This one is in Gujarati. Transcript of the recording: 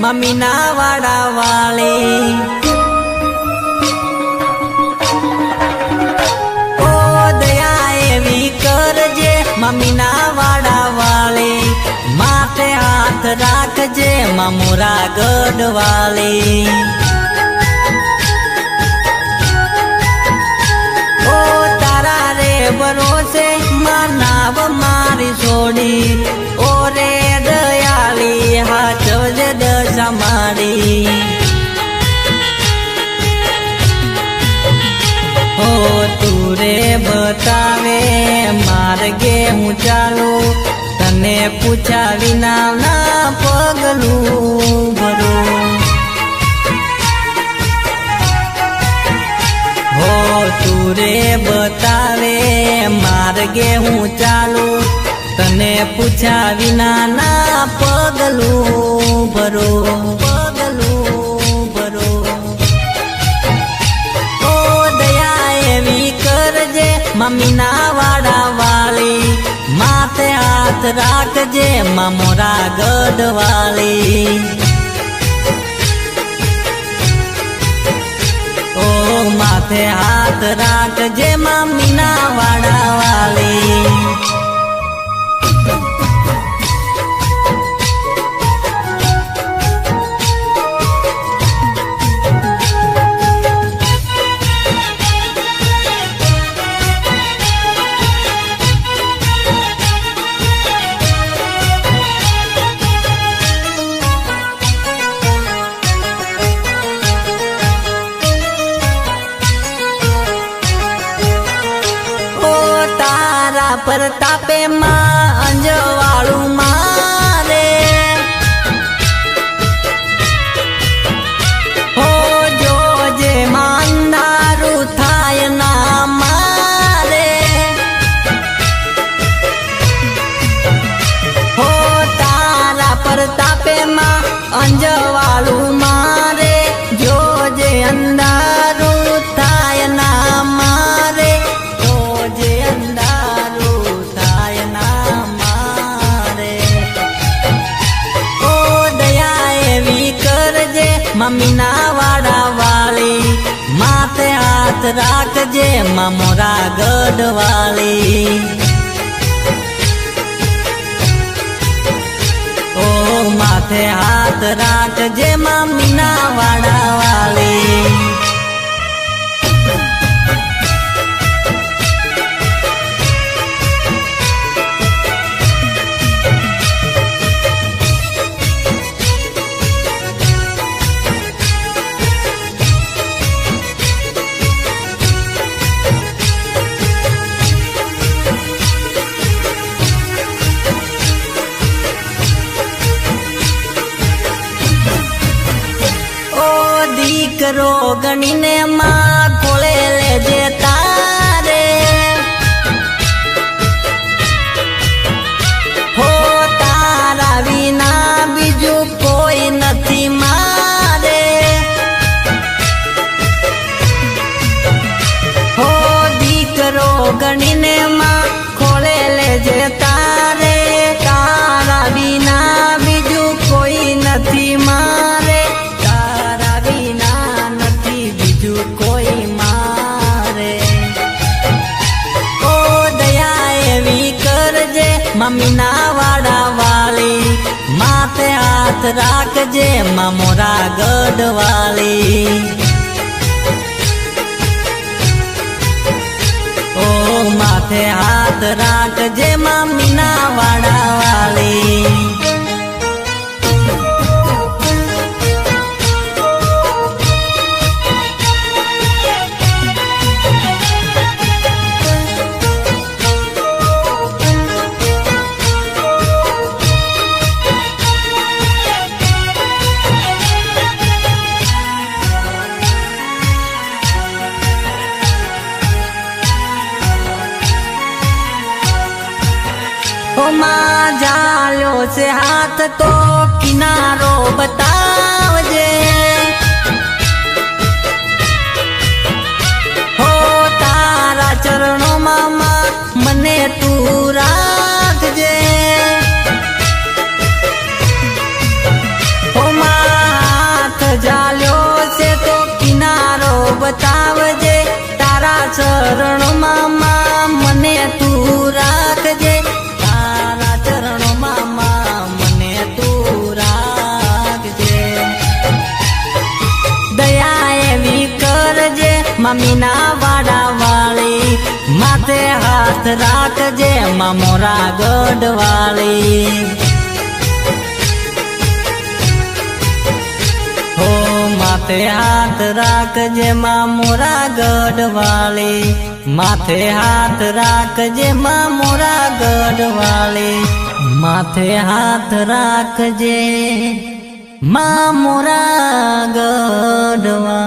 મમ્મીના વાડા વાળી ઓ દયા એવી કરજે મમ્મીના વાડા વાળી માથે હાથ રાખજે મામોરા ગઢવાળી ઓ તારા રે ભરોસે માનાવ મારી છોડી ઓ રે દયાળી હાચવજે દશા મારી ઓ તું રે બતાવે માર્ગે હું ચાલું તને પૂછ્યા વિના ના પગલું ભરું હો તું રે બતાવે માર્ગે હું ચાલું તને પૂછ્યા વિના ના પગલું ભરો પગલું ભરો ઓ દયા એવી કરજે મમ્મીના વાડા વાળી માથે હાથ રાખજે મામોરા ગઢવાળી ઓ માથે હાથ રાખજે મમ્મીના વાડા વાળી પરતાપે માં અંજવાળું મારે હો જોજે માંદારું થાય ના મારે હો તારા પરતાપે માં અંજવાળું મારે જોજે અંધારું થાય ના મારે જોજે મમ્મીના વાડા વાળી માથે હાથ રાખજે મામોરા ગઢવાળી ઓ માથે હાથ રાખજે મમ્મીના વાડા વાળી દીકરો ગણીને માં ખોળે લેજે તારે હો તારા વિના બીજું કોઈ નથી મારે હો દીકરો ગણીને માં ખોળે લેજે તારે તારા વિના બીજું કોઈ નથી મારે કોઈ મારે ઓ દયા એવી કરજે મમ્મીના વાડા વાળી માથે હાથ રાખજે મામોરા ગઢવાળી ઓ માથે હાથ રાખજે મમ્મીના વાડા વાળી માં જાલ્યો છે હાથ તો કિનારો બતાવજે હો તારા ચરણોમાં મને તું રાખજે ઓ મા મમ્મીના વાડા વાળી માથે હાથ રાખજે માં મોરા ગઢવાળી હો માથે હાથ રાખજે માં મોરા ગઢવાળી માથે હાથ રાખજે માં મોરા ગઢવાળી માથે હાથ રાખજે માં મોરા ગઢવાળી